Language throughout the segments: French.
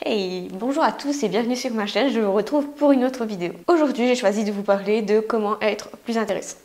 Hey, bonjour à tous et bienvenue sur ma chaîne, je vous retrouve pour une autre vidéo. Aujourd'hui, j'ai choisi de vous parler de comment être plus intéressant.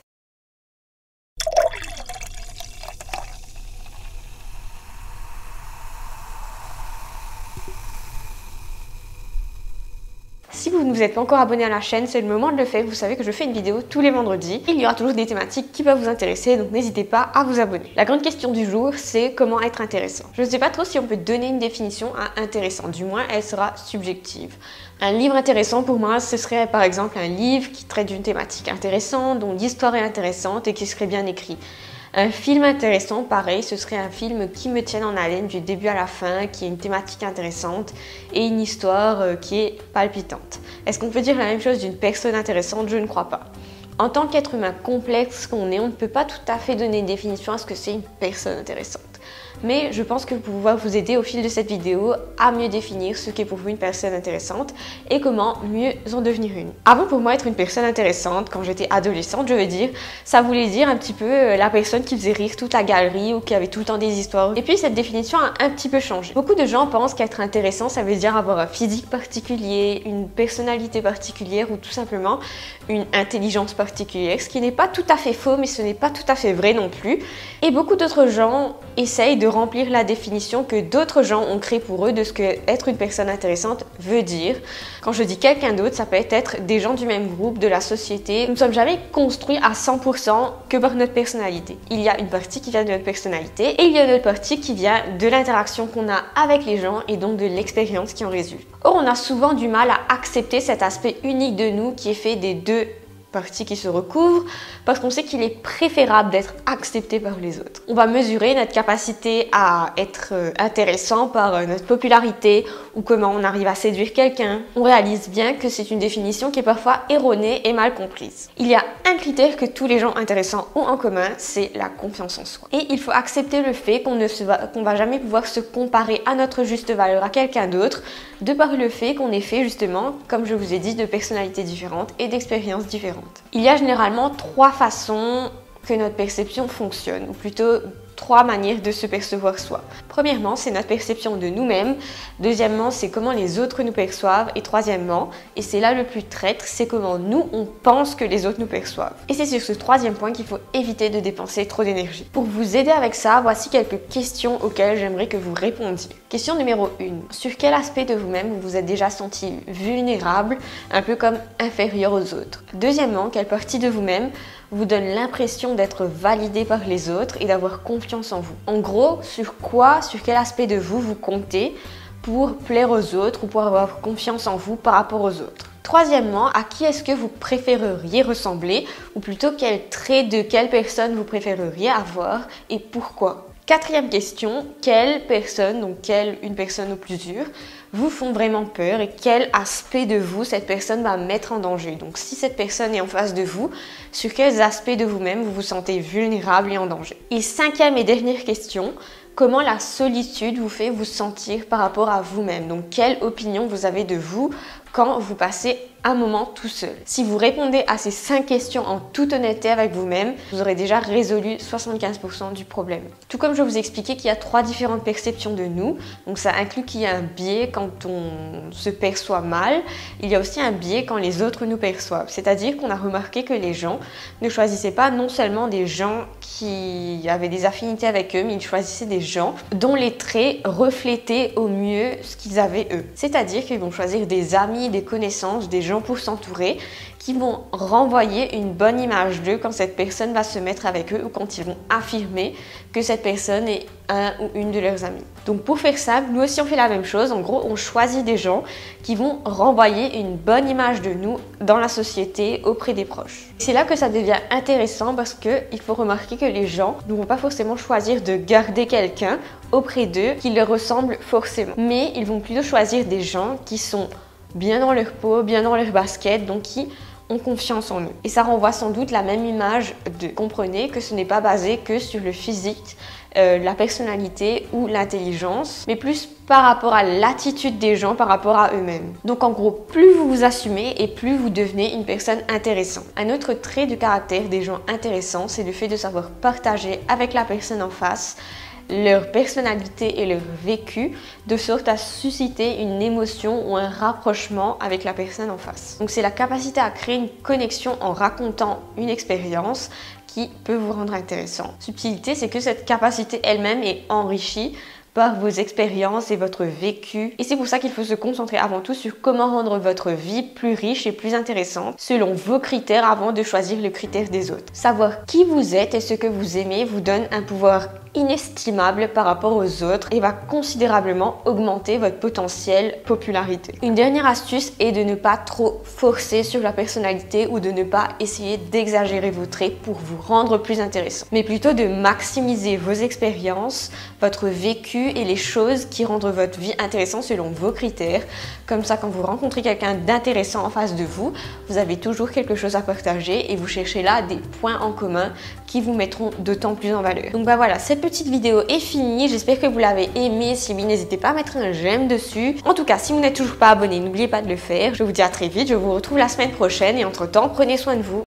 Si vous ne vous êtes pas encore abonné à la chaîne, c'est le moment de le faire. Vous savez que je fais une vidéo tous les vendredis. Il y aura toujours des thématiques qui peuvent vous intéresser, donc n'hésitez pas à vous abonner. La grande question du jour, c'est comment être intéressant. Je ne sais pas trop si on peut donner une définition à intéressant, du moins elle sera subjective. Un livre intéressant pour moi, ce serait par exemple un livre qui traite d'une thématique intéressante, dont l'histoire est intéressante et qui serait bien écrit. Un film intéressant, pareil, ce serait un film qui me tienne en haleine du début à la fin, qui ait une thématique intéressante et une histoire qui est palpitante. Est-ce qu'on peut dire la même chose d'une personne intéressante? Je ne crois pas. En tant qu'être humain complexe qu'on est, on ne peut pas tout à fait donner une définition à ce que c'est une personne intéressante. Mais je pense que pour pouvoir vous aider au fil de cette vidéo à mieux définir ce qu'est pour vous une personne intéressante et comment mieux en devenir une. Avant, pour moi, être une personne intéressante, quand j'étais adolescente, je veux dire, ça voulait dire un petit peu la personne qui faisait rire toute la galerie ou qui avait tout le temps des histoires. Et puis cette définition a un petit peu changé. Beaucoup de gens pensent qu'être intéressant, ça veut dire avoir un physique particulier, une personnalité particulière ou tout simplement une intelligence particulière, ce qui n'est pas tout à fait faux, mais ce n'est pas tout à fait vrai non plus. Et beaucoup d'autres gens essayent de remplir la définition que d'autres gens ont créée pour eux de ce que être une personne intéressante veut dire. Quand je dis quelqu'un d'autre, ça peut être des gens du même groupe, de la société. Nous ne sommes jamais construits à 100% que par notre personnalité. Il y a une partie qui vient de notre personnalité et il y a une autre partie qui vient de l'interaction qu'on a avec les gens et donc de l'expérience qui en résulte. Or, on a souvent du mal à accepter cet aspect unique de nous qui est fait des deux parties qui se recouvrent parce qu'on sait qu'il est préférable d'être accepté par les autres. On va mesurer notre capacité à être intéressant par notre popularité ou comment on arrive à séduire quelqu'un. On réalise bien que c'est une définition qui est parfois erronée et mal comprise. Il y a un critère que tous les gens intéressants ont en commun, c'est la confiance en soi. Et il faut accepter le fait qu'on va jamais pouvoir se comparer à notre juste valeur à quelqu'un d'autre de par le fait qu'on est fait justement, comme je vous ai dit, de personnalités différentes et d'expériences différentes. Il y a généralement trois façons que notre perception fonctionne, ou plutôt trois manières de se percevoir soi. Premièrement, c'est notre perception de nous-mêmes. Deuxièmement, c'est comment les autres nous perçoivent. Et troisièmement, et c'est là le plus traître, c'est comment nous, on pense que les autres nous perçoivent. Et c'est sur ce troisième point qu'il faut éviter de dépenser trop d'énergie. Pour vous aider avec ça, voici quelques questions auxquelles j'aimerais que vous répondiez. Question numéro 1. Sur quel aspect de vous-même vous vous êtes déjà senti vulnérable, un peu comme inférieur aux autres? Deuxièmement, quelle partie de vous-même vous donne l'impression d'être validé par les autres et d'avoir confiance en vous? En gros, sur quel aspect de vous vous comptez pour plaire aux autres ou pour avoir confiance en vous par rapport aux autres? Troisièmement, à qui est-ce que vous préféreriez ressembler ou plutôt quel trait de quelle personne vous préféreriez avoir et pourquoi? Quatrième question, quelle personne, donc une personne ou plusieurs, vous font vraiment peur et quel aspect de vous cette personne va mettre en danger? Donc si cette personne est en face de vous, sur quels aspects de vous-même vous vous sentez vulnérable et en danger? Et cinquième et dernière question, comment la solitude vous fait vous sentir par rapport à vous-même? Donc quelle opinion vous avez de vous quand vous passez un moment tout seul? Si vous répondez à ces 5 questions en toute honnêteté avec vous-même, vous aurez déjà résolu 75% du problème. Tout comme je vous ai expliqué qu'il y a 3 différentes perceptions de nous, donc ça inclut qu'il y a un biais quand on se perçoit mal, il y a aussi un biais quand les autres nous perçoivent. C'est-à-dire qu'on a remarqué que les gens ne choisissaient pas non seulement des gens qui avaient des affinités avec eux, mais ils choisissaient des gens dont les traits reflétaient au mieux ce qu'ils avaient eux. C'est-à-dire qu'ils vont choisir des amis, des connaissances, des gens pour s'entourer, qui vont renvoyer une bonne image d'eux quand cette personne va se mettre avec eux ou quand ils vont affirmer que cette personne est un ou une de leurs amis. Donc pour faire simple, nous aussi on fait la même chose. En gros, on choisit des gens qui vont renvoyer une bonne image de nous dans la société auprès des proches. C'est là que ça devient intéressant parce qu'il faut remarquer que les gens ne vont pas forcément choisir de garder quelqu'un auprès d'eux qui leur ressemble forcément. Mais ils vont plutôt choisir des gens qui sont bien dans leur peau, bien dans leur basket, donc qui ont confiance en eux. Et ça renvoie sans doute la même image de comprenez que ce n'est pas basé que sur le physique, la personnalité ou l'intelligence, mais plus par rapport à l'attitude des gens par rapport à eux-mêmes. Donc en gros, plus vous vous assumez et plus vous devenez une personne intéressante. Un autre trait de caractère des gens intéressants, c'est le fait de savoir partager avec la personne en face leur personnalité et leur vécu de sorte à susciter une émotion ou un rapprochement avec la personne en face. Donc c'est la capacité à créer une connexion en racontant une expérience qui peut vous rendre intéressant. Subtilité, c'est que cette capacité elle-même est enrichie par vos expériences et votre vécu. Et c'est pour ça qu'il faut se concentrer avant tout sur comment rendre votre vie plus riche et plus intéressante selon vos critères avant de choisir le critère des autres. Savoir qui vous êtes et ce que vous aimez vous donne un pouvoir inestimable par rapport aux autres et va considérablement augmenter votre potentiel popularité. Une dernière astuce est de ne pas trop forcer sur la personnalité ou de ne pas essayer d'exagérer vos traits pour vous rendre plus intéressant, mais plutôt de maximiser vos expériences, votre vécu et les choses qui rendent votre vie intéressante selon vos critères. Comme ça, quand vous rencontrez quelqu'un d'intéressant en face de vous, vous avez toujours quelque chose à partager et vous cherchez là des points en commun qui vous mettront d'autant plus en valeur. Donc bah voilà, cette petite vidéo est finie. J'espère que vous l'avez aimée. Si oui, n'hésitez pas à mettre un j'aime dessus. En tout cas, si vous n'êtes toujours pas abonné, n'oubliez pas de le faire. Je vous dis à très vite. Je vous retrouve la semaine prochaine et entre-temps, prenez soin de vous.